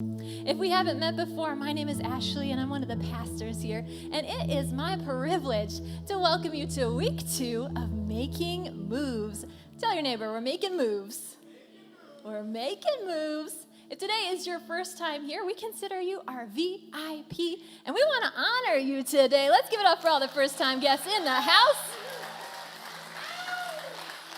If we haven't met before, my name is Ashley, and I'm one of the pastors here, and it is my privilege to welcome you to week 2 of Making Moves. Tell your neighbor, we're making moves. We're making moves. If today is your first time here, we consider you our VIP, and we want to honor you today. Let's give it up for all the first-time guests in the house.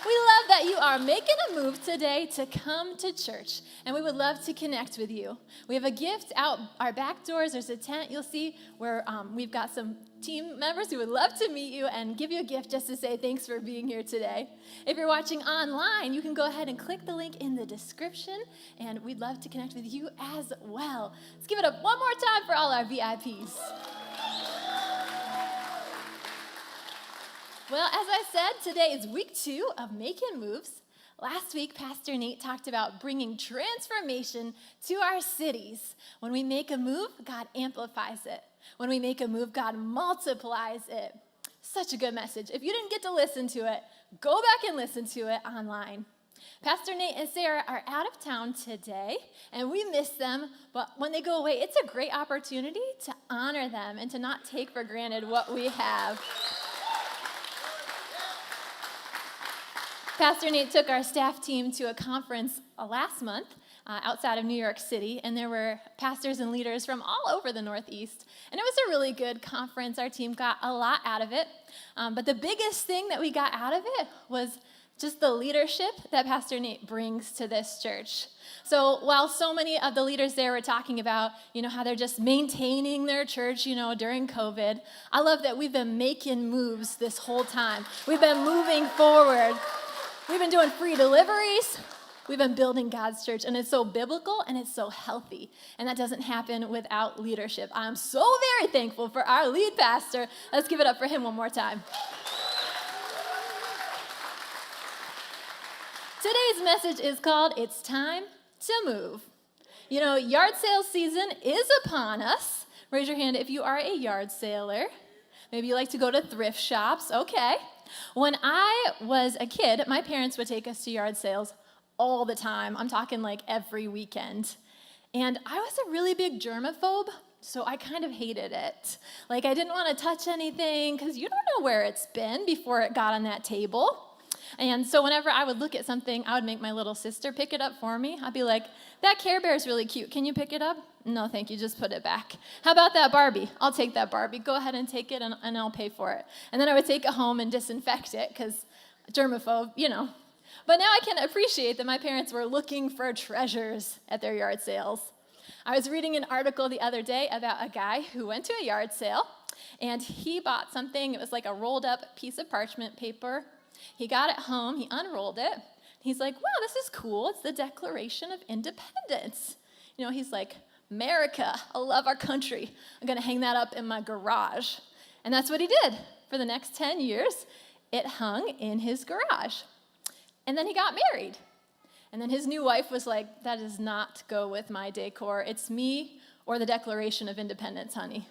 We love that you are making a move today to come to church, and we would love to connect with you. We have a gift out our back doors. There's a tent you'll see where we've got some team members who would love to meet you and give you a gift just to say thanks for being here today. If you're watching online, you can go ahead and click the link in the description, and we'd love to connect with you as well. Let's give it up one more time for all our VIPs. Well, as I said, today is week 2 of Making Moves. Last week, Pastor Nate talked about bringing transformation to our cities. When we make a move, God amplifies it. When we make a move, God multiplies it. Such a good message. If you didn't get to listen to it, go back and listen to it online. Pastor Nate and Sarah are out of town today, and we miss them, but when they go away, it's a great opportunity to honor them and to not take for granted what we have. Pastor Nate took our staff team to a conference last month outside of New York City, and there were pastors and leaders from all over the Northeast. And it was a really good conference. Our team got a lot out of it. But the biggest thing that we got out of it was just the leadership that Pastor Nate brings to this church. So while so many of the leaders there were talking about, how they're just maintaining their church, during COVID, I love that we've been making moves this whole time. We've been moving forward. We've been doing free deliveries. We've been building God's church, and it's so biblical and it's so healthy, and that doesn't happen without leadership. I'm so very thankful for our lead pastor. Let's give it up for him one more time. Today's message is called It's Time to Move. Yard sale season is upon us. Raise your hand if you are a yard sailor. Maybe you like to go to thrift shops. Okay. When I was a kid, my parents would take us to yard sales all the time. I'm talking like every weekend. And I was a really big germaphobe, so I kind of hated it. I didn't want to touch anything because you don't know where it's been before it got on that table. And so whenever I would look at something, I would make my little sister pick it up for me. I'd be like, that Care Bear is really cute. Can you pick it up? No, thank you. Just put it back. How about that Barbie? I'll take that Barbie. Go ahead and take it, and I'll pay for it. And then I would take it home and disinfect it because germaphobe, But now I can appreciate that my parents were looking for treasures at their yard sales. I was reading an article the other day about a guy who went to a yard sale, and he bought something. It was like a rolled up piece of parchment paper. He got it home. He unrolled it. He's like, wow, this is cool. It's the Declaration of Independence. He's like, America, I love our country. I'm going to hang that up in my garage. And that's what he did. For the next 10 years, it hung in his garage. And then he got married. And then his new wife was like, that does not go with my decor. It's me or the Declaration of Independence, honey.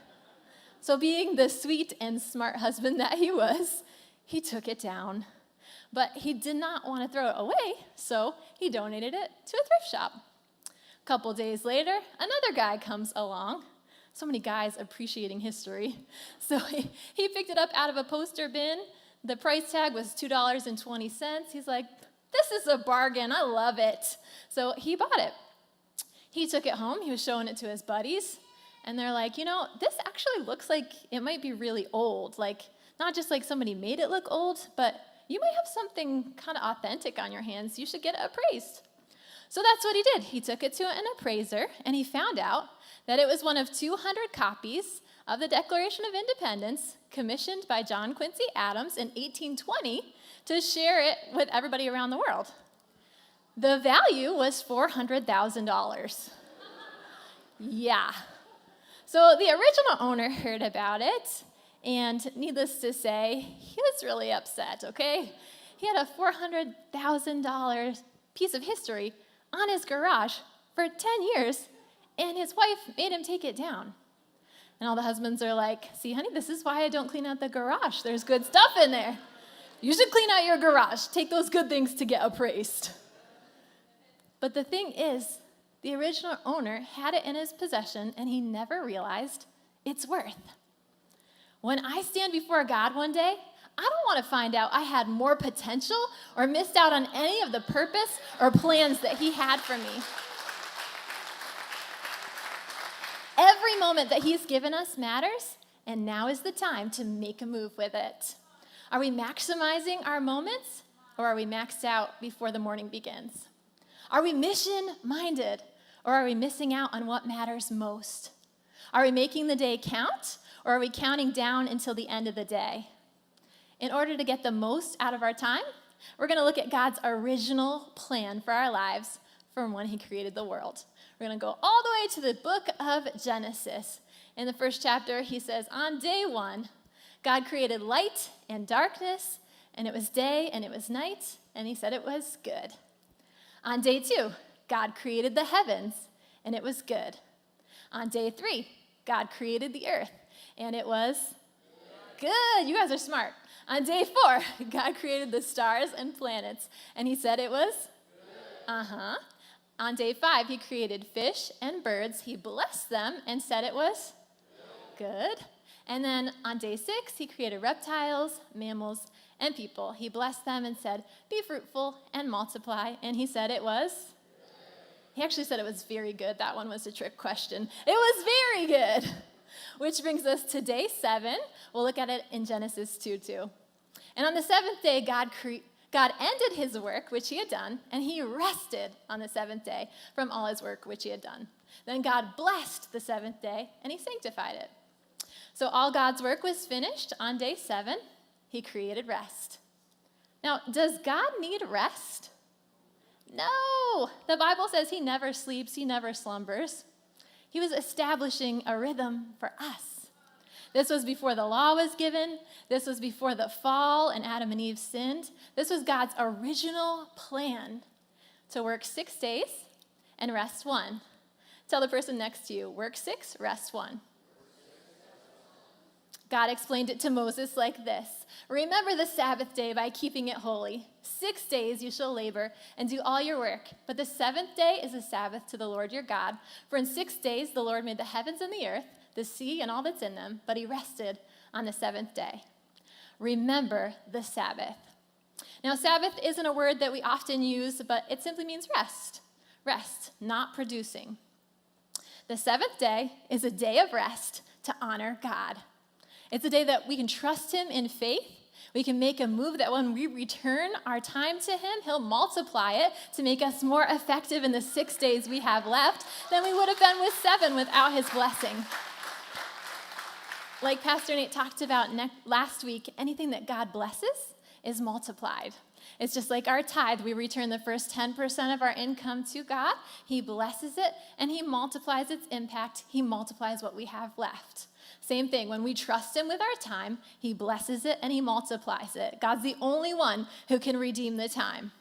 So being the sweet and smart husband that he was, he took it down. But he did not want to throw it away, so he donated it to a thrift shop. A couple days later, another guy comes along. So many guys appreciating history. So he picked it up out of a poster bin. The price tag was $2.20. He's like, this is a bargain. I love it. So he bought it. He took it home. He was showing it to his buddies. And they're like, this actually looks like it might be really old. Not just like somebody made it look old, but you might have something kind of authentic on your hands. You should get it appraised. So that's what he did. He took it to an appraiser, and he found out that it was one of 200 copies of the Declaration of Independence commissioned by John Quincy Adams in 1820 to share it with everybody around the world. The value was $400,000. Yeah. So the original owner heard about it, and needless to say, he was really upset, okay? He had a $400,000 piece of history on his garage for 10 years, and his wife made him take it down. And all the husbands are like, see, honey, this is why I don't clean out the garage. There's good stuff in there. You should clean out your garage. Take those good things to get appraised. But the thing is, The original owner had it in his possession, and he never realized its worth. When I stand before God one day, I don't want to find out I had more potential or missed out on any of the purpose or plans that he had for me. Every moment that he's given us matters, and now is the time to make a move with it. Are we maximizing our moments, or are we maxed out before the morning begins? Are we mission-minded, or are we missing out on what matters most? Are we making the day count, or are we counting down until the end of the day? In order to get the most out of our time, we're going to look at God's original plan for our lives from when he created the world. We're going to go all the way to the book of Genesis. In the first chapter, he says, on day 1, God created light and darkness, and it was day and it was night, and he said it was good. On day 2, God created the heavens, and it was good. On day 3, God created the earth, and it was good. You guys are smart. On day 4, God created the stars and planets, and he said it was good. On day 5, he created fish and birds. He blessed them and said it was good. And then on day 6, he created reptiles, mammals, and people. He blessed them and said, be fruitful and multiply, and he said it was He actually said it was very good. That one was a trick question. It was very good. Which brings us to day 7. We'll look at it in Genesis 2:2. And on the 7th day, God ended his work, which he had done, and he rested on the 7th day from all his work, which he had done. Then God blessed the 7th day, and he sanctified it. So all God's work was finished on day 7. He created rest. Now, does God need rest? No. The Bible says he never sleeps, he never slumbers. He was establishing a rhythm for us. This was before the law was given. This was before the fall and Adam and Eve sinned. This was God's original plan to work 6 days and rest 1. Tell the person next to you, work 6, rest 1. God explained it to Moses like this. Remember the Sabbath day by keeping it holy. 6 days you shall labor and do all your work. But the 7th day is a Sabbath to the Lord your God. For in 6 days the Lord made the heavens and the earth, the sea and all that's in them, but he rested on the 7th day. Remember the Sabbath. Now, Sabbath isn't a word that we often use, but it simply means rest. Rest, not producing. The 7th day is a day of rest to honor God. It's a day that we can trust him in faith. We can make a move that when we return our time to him, he'll multiply it to make us more effective in the 6 days we have left than we would have been with 7 without his blessing. Like Pastor Nate talked about last week, anything that God blesses is multiplied. It's just like our tithe. We return the first 10% of our income to God. He blesses it, and he multiplies its impact. He multiplies what we have left. Same thing, when we trust him with our time, he blesses it and he multiplies it. God's the only one who can redeem the time.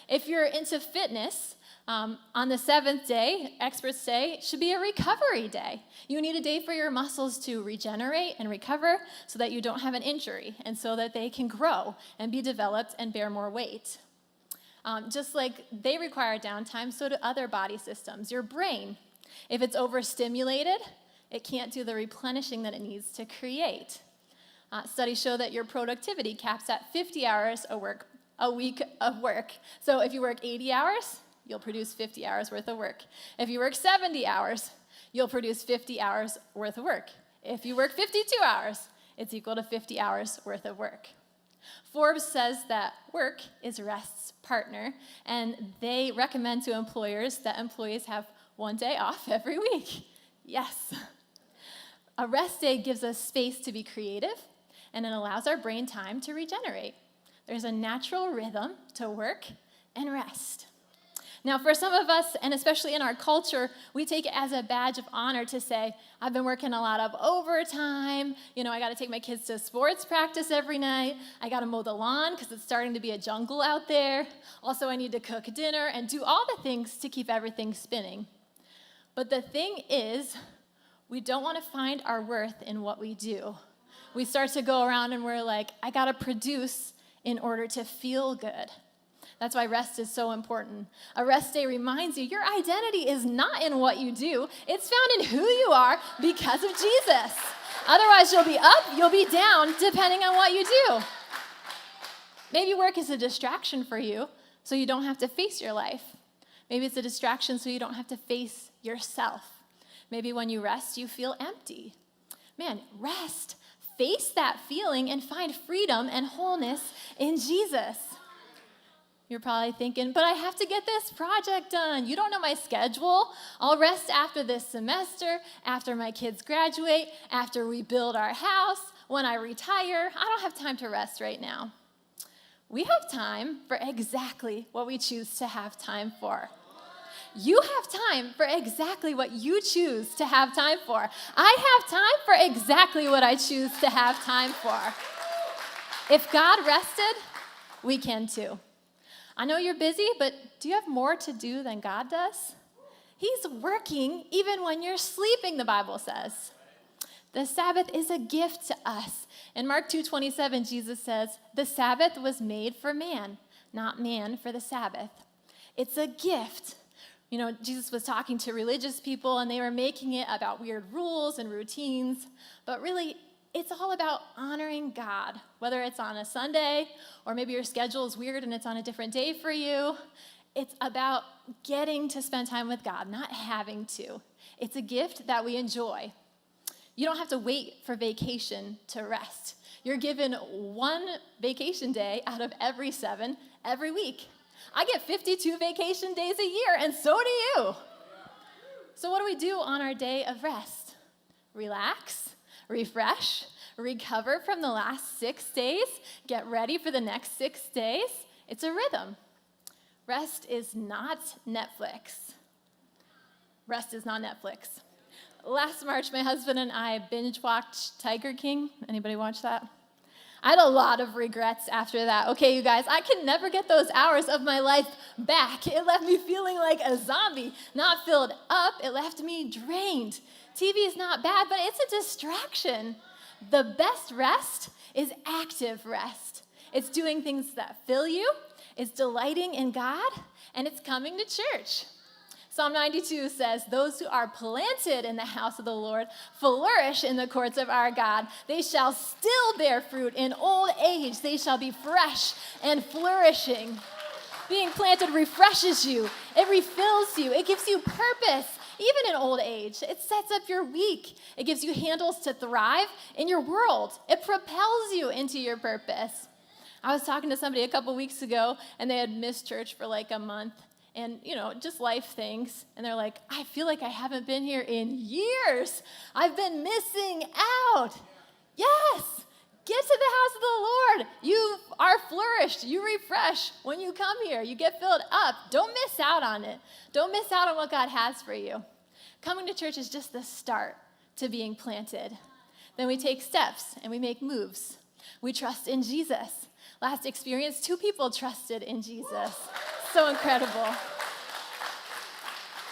If you're into fitness, on the 7th day, experts say, should be a recovery day. You need a day for your muscles to regenerate and recover so that you don't have an injury and so that they can grow and be developed and bear more weight. Just like they require downtime, so do other body systems. Your brain, if it's overstimulated, it can't do the replenishing that it needs to create. Studies show that your productivity caps at 50 hours a week of work. So if you work 80 hours, you'll produce 50 hours worth of work. If you work 70 hours, you'll produce 50 hours worth of work. If you work 52 hours, it's equal to 50 hours worth of work. Forbes says that work is rest's partner, and they recommend to employers that employees have 1 day off every week. Yes. A rest day gives us space to be creative, and it allows our brain time to regenerate. There's a natural rhythm to work and rest. Now, for some of us, and especially in our culture, we take it as a badge of honor to say, I've been working a lot of overtime. I got to take my kids to sports practice every night. I got to mow the lawn because it's starting to be a jungle out there. Also, I need to cook dinner and do all the things to keep everything spinning. But the thing is, we don't want to find our worth in what we do. We start to go around and we're like, I got to produce in order to feel good. That's why rest is so important. A rest day reminds you your identity is not in what you do. It's found in who you are because of Jesus. Otherwise, you'll be up, you'll be down, depending on what you do. Maybe work is a distraction for you, so you don't have to face your life. Maybe it's a distraction so you don't have to face yourself. Maybe when you rest, you feel empty. Man, rest. Face that feeling and find freedom and wholeness in Jesus. You're probably thinking, but I have to get this project done. You don't know my schedule. I'll rest after this semester, after my kids graduate, after we build our house, when I retire. I don't have time to rest right now. We have time for exactly what we choose to have time for. You have time for exactly what you choose to have time for. I have time for exactly what I choose to have time for. If God rested, we can too. I know you're busy, but do you have more to do than God does? He's working even when you're sleeping, the Bible says. The Sabbath is a gift to us. In Mark 2:27, Jesus says, the Sabbath was made for man, not man for the Sabbath. It's a gift. You know, Jesus was talking to religious people, and they were making it about weird rules and routines, but really, it's all about honoring God, whether it's on a Sunday or maybe your schedule is weird and it's on a different day for you. It's about getting to spend time with God, not having to. It's a gift that we enjoy. You don't have to wait for vacation to rest. You're given one vacation day out of every 7 every week. I get 52 vacation days a year, and so do you. So what do we do on our day of rest? Relax, refresh, recover from the last 6 days, get ready for the next 6 days. It's a rhythm. Rest is not Netflix. Rest is not Netflix. Last March, my husband and I binge-watched Tiger King. Anybody watch that? I had a lot of regrets after that. Okay, you guys, I can never get those hours of my life back. It left me feeling like a zombie, not filled up. It left me drained. TV is not bad, but it's a distraction. The best rest is active rest. It's doing things that fill you, it's delighting in God, and it's coming to church. Psalm 92 says, those who are planted in the house of the Lord flourish in the courts of our God. They shall still bear fruit in old age. They shall be fresh and flourishing. Being planted refreshes you. It refills you. It gives you purpose, even in old age. It sets up your week. It gives you handles to thrive in your world. It propels you into your purpose. I was talking to somebody a couple weeks ago, and they had missed church for like a month. And, you know, just life things. And they're like, I feel like I haven't been here in years. I've been missing out. Yes, get to the house of the Lord. You are flourished. You refresh when you come here. You get filled up. Don't miss out on it. Don't miss out on what God has for you. Coming to church is just the start to being planted. Then we take steps and we make moves. We trust in Jesus. Last experience, 2 people trusted in Jesus. So incredible.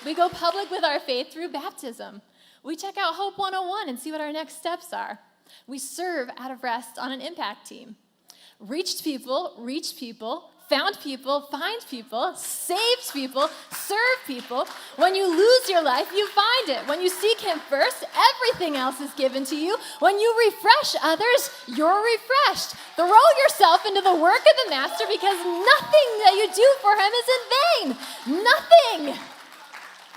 We go public with our faith through baptism. We check out Hope 101 and see what our next steps are. We serve out of rest on an impact team. Reached people, reach people, found people, find people, saved people, serve people. When you lose your life, you find it. When you seek Him first, everything else is given to you. When you refresh others, you're refreshed. Throw yourself into the work of the Master because nothing that you do for Him is in vain. Nothing.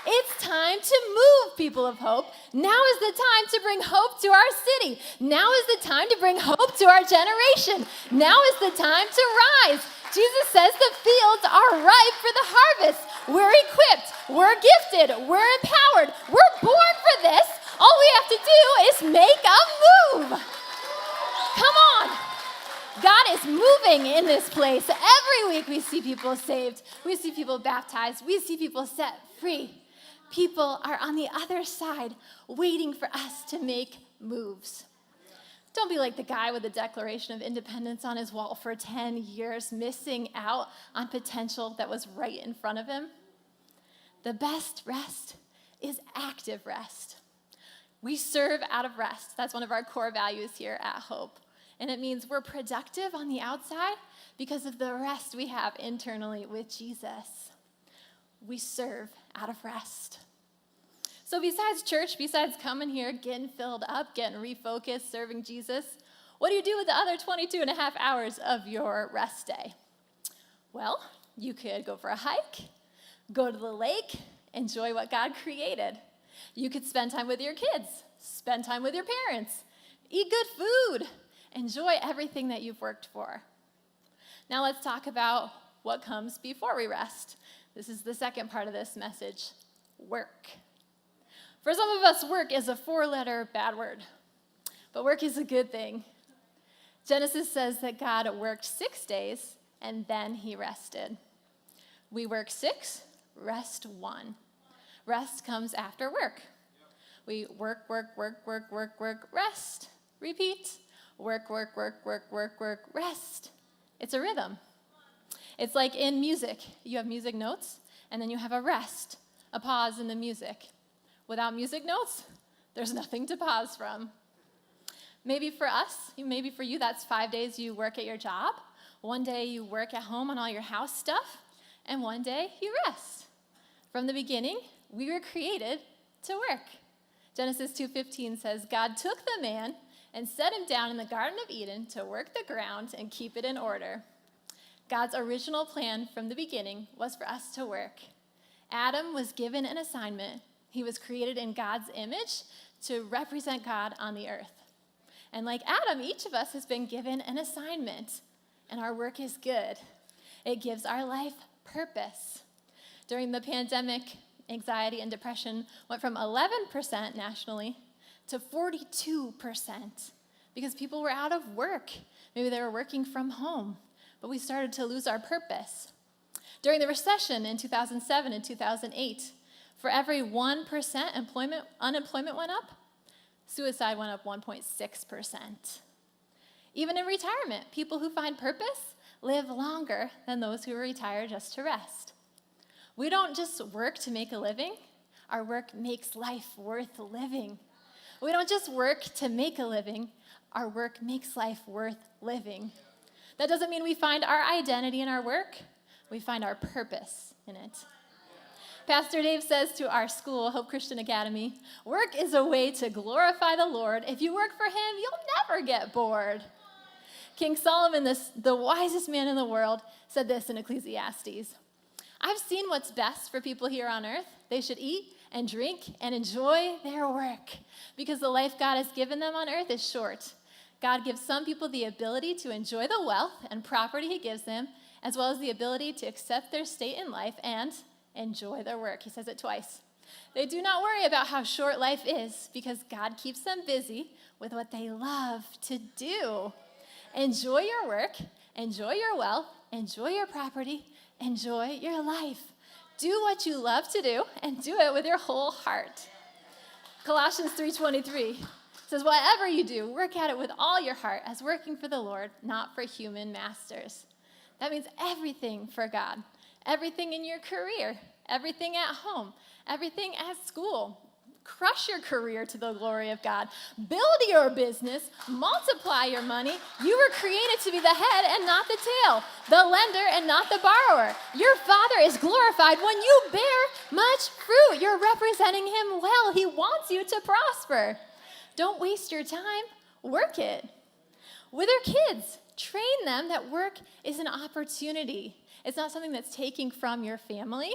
It's time to move, people of hope. Now is the time to bring hope to our city. Now is the time to bring hope to our generation. Now is the time to rise. Jesus says the fields are ripe for the harvest. We're equipped. We're gifted. We're empowered. We're born for this. All we have to do is make a move. Come on. God is moving in this place. Every week we see people saved. We see people baptized. We see people set free. People are on the other side waiting for us to make moves. Don't be like the guy with the Declaration of Independence on his wall for 10 years, missing out on potential that was right in front of him. The best rest is active rest. We serve out of rest. That's one of our core values here at Hope. And it means we're productive on the outside because of the rest we have internally with Jesus. We serve out of rest. So besides church, besides coming here, getting filled up, getting refocused, serving Jesus, what do you do with the other 22 and a half hours of your rest day? Well, you could go for a hike, go to the lake, enjoy what God created. You could spend time with your kids, spend time with your parents, eat good food, enjoy everything that you've worked for. Now let's talk about what comes before we rest. This is the second part of this message, work. For some of us, work is a 4-letter bad word, but work is a good thing. Genesis says that God worked 6 days and then he rested. We work 6, rest 1. Rest comes after work. We work, rest, repeat. Work, rest. It's a rhythm. It's like in music. You have music notes, and then you have a rest, a pause in the music. Without music notes, there's nothing to pause from. Maybe for us, maybe for you, that's 5 days you work at your job. 1 day you work at home on all your house stuff, and 1 day you rest. From the beginning, we were created to work. Genesis 2:15 says, God took the man and set him down in the Garden of Eden to work the ground and keep it in order. God's original plan from the beginning was for us to work. Adam was given an assignment. He was created in God's image to represent God on the earth. And like Adam, each of us has been given an assignment, and our work is good. It gives our life purpose. During the pandemic, anxiety and depression went from 11% nationally to 42% because people were out of work. Maybe they were working from home, but we started to lose our purpose. During the recession in 2007 and 2008, for every 1% unemployment went up, suicide went up 1.6%. Even in retirement, people who find purpose live longer than those who retire just to rest. We don't just work to make a living. Our work makes life worth living. We don't just work to make a living. Our work makes life worth living. That doesn't mean we find our identity in our work. We find our purpose in it. Pastor Dave says to our school, Hope Christian Academy, work is a way to glorify the Lord. If you work for him, you'll never get bored. King Solomon, the wisest man in the world, said this in Ecclesiastes. I've seen what's best for people here on earth. They should eat and drink and enjoy their work because the life God has given them on earth is short. God gives some people the ability to enjoy the wealth and property he gives them, as well as the ability to accept their state in life and enjoy their work. He says it twice. They do not worry about how short life is because God keeps them busy with what they love to do. Enjoy your work, enjoy your wealth, enjoy your property, enjoy your life. Do what you love to do and do it with your whole heart. Colossians 3:23 says, whatever you do, work at it with all your heart as working for the Lord, not for human masters. That means everything for God, everything in your career, everything at home, everything at school. Crush your career to the glory of God. Build your business. Multiply your money. You were created to be the head and not the tail, the lender and not the borrower. Your Father is glorified when you bear much fruit. You're representing him well. He wants you to prosper. Don't waste your time. Work it. With our kids, train them that work is an opportunity. It's not something that's taking from your family.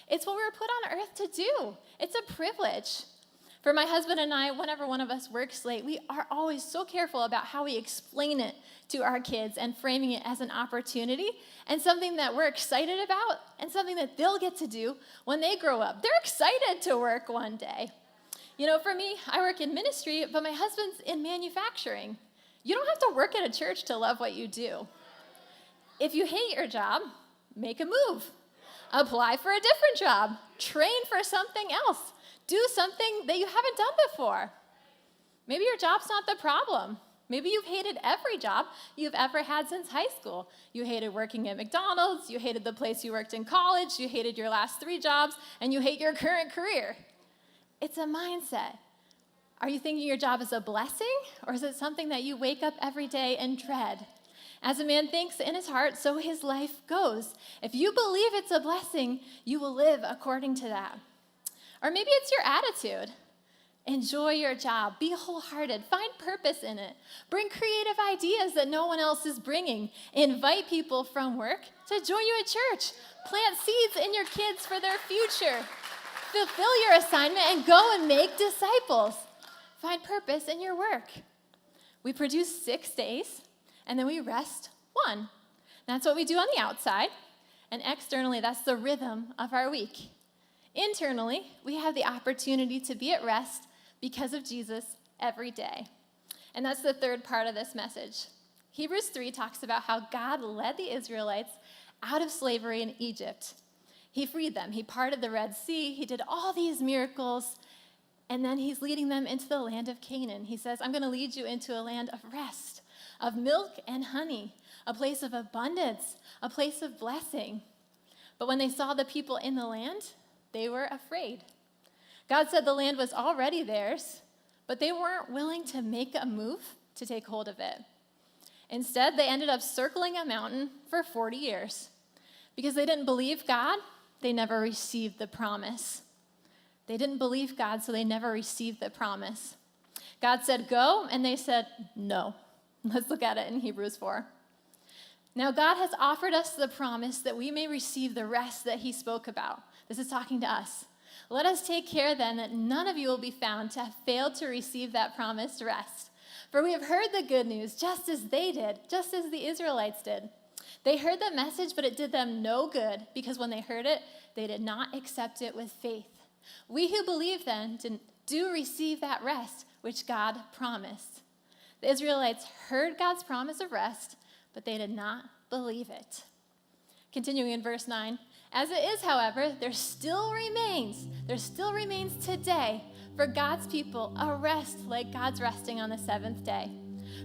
It's what we were put on earth to do. It's a privilege. For my husband and I, whenever one of us works late, we are always so careful about how we explain it to our kids and framing it as an opportunity and something that we're excited about and something that they'll get to do when they grow up. They're excited to work one day. You know, for me, I work in ministry, but my husband's in manufacturing. You don't have to work at a church to love what you do. If you hate your job, make a move. Apply for a different job. Train for something else. Do something that you haven't done before. Maybe your job's not the problem. Maybe you've hated every job you've ever had since high school. You hated working at McDonald's, you hated the place you worked in college, you hated your last 3 jobs, and you hate your current career. It's a mindset. Are you thinking your job is a blessing, or is it something that you wake up every day and dread? As a man thinks in his heart, so his life goes. If you believe it's a blessing, you will live according to that. Or maybe it's your attitude. Enjoy your job. Be wholehearted. Find purpose in it. Bring creative ideas that no one else is bringing. Invite people from work to join you at church. Plant seeds in your kids for their future. Fulfill your assignment and go and make disciples. Find purpose in your work. We produce 6 days, and then we rest 1. That's what we do on the outside, and externally, that's the rhythm of our week. Internally, we have the opportunity to be at rest because of Jesus every day. And that's the third part of this message. Hebrews 3 talks about how God led the Israelites out of slavery in Egypt. He freed them. He parted the Red Sea. He did all these miracles. And then he's leading them into the land of Canaan. He says, I'm going to lead you into a land of rest, of milk and honey, a place of abundance, a place of blessing. But when they saw the people in the land, they were afraid. God said the land was already theirs, but they weren't willing to make a move to take hold of it. Instead, they ended up circling a mountain for 40 years. Because they didn't believe God, they never received the promise. They didn't believe God, so they never received the promise. God said, go, and they said, no. Let's look at it in Hebrews 4. Now, God has offered us the promise that we may receive the rest that he spoke about. This is talking to us. Let us take care then that none of you will be found to have failed to receive that promised rest. For we have heard the good news just as they did, just as the Israelites did. They heard the message, but it did them no good because when they heard it, they did not accept it with faith. We who believe then do receive that rest which God promised. The Israelites heard God's promise of rest, but they did not believe it. Continuing in verse 9, as it is, however, there still remains today for God's people a rest like God's resting on the 7th day.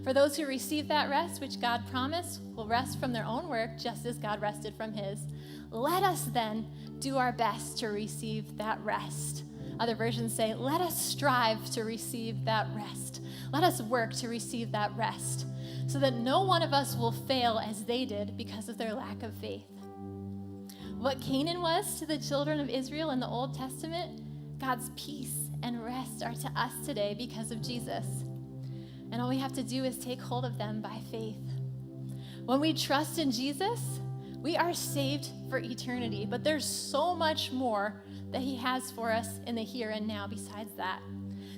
For those who receive that rest, which God promised, will rest from their own work just as God rested from his. Let us then do our best to receive that rest. Other versions say, let us strive to receive that rest. Let us work to receive that rest so that no one of us will fail as they did because of their lack of faith. What Canaan was to the children of Israel in the Old Testament, God's peace and rest are to us today because of Jesus. And all we have to do is take hold of them by faith. When we trust in Jesus, we are saved for eternity, but there's so much more that he has for us in the here and now besides that.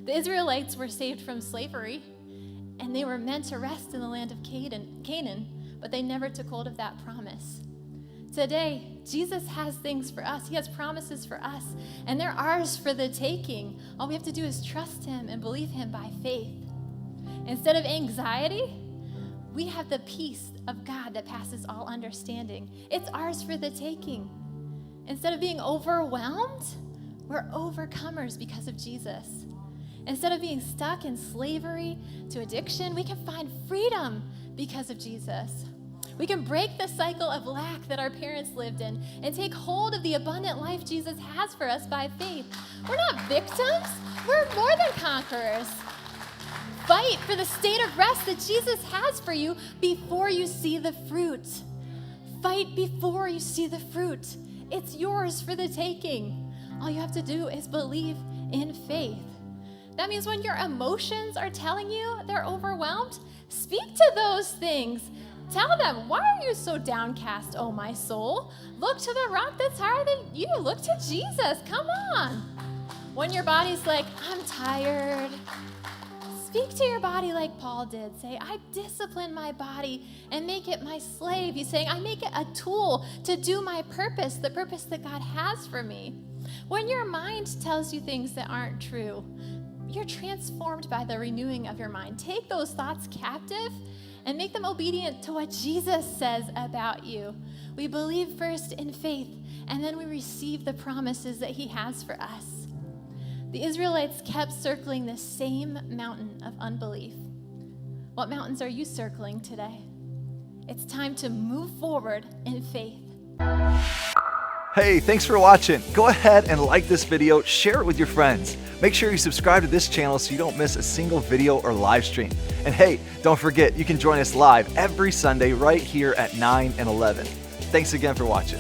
The Israelites were saved from slavery, and they were meant to rest in the land of Canaan, but they never took hold of that promise. Today, Jesus has things for us. He has promises for us, and they're ours for the taking. All we have to do is trust him and believe him by faith. Instead of anxiety, we have the peace of God that passes all understanding. It's ours for the taking. Instead of being overwhelmed, we're overcomers because of Jesus. Instead of being stuck in slavery to addiction, we can find freedom because of Jesus. We can break the cycle of lack that our parents lived in and take hold of the abundant life Jesus has for us by faith. We're not victims. We're more than conquerors. Fight for the state of rest that Jesus has for you before you see the fruit. Fight before you see the fruit. It's yours for the taking. All you have to do is believe in faith. That means when your emotions are telling you they're overwhelmed, speak to those things. Tell them, why are you so downcast, oh my soul? Look to the rock that's higher than you. Look to Jesus. Come on. When your body's like, I'm tired, speak to your body like Paul did. Say, I discipline my body and make it my slave. He's saying, I make it a tool to do my purpose, the purpose that God has for me. When your mind tells you things that aren't true, you're transformed by the renewing of your mind. Take those thoughts captive and make them obedient to what Jesus says about you. We believe first in faith, and then we receive the promises that he has for us. The Israelites kept circling the same mountain of unbelief. What mountains are you circling today? It's time to move forward in faith. Hey, thanks for watching. Go ahead and like this video, share it with your friends. Make sure you subscribe to this channel so you don't miss a single video or live stream. And hey, don't forget, you can join us live every Sunday right here at 9 and 11. Thanks again for watching.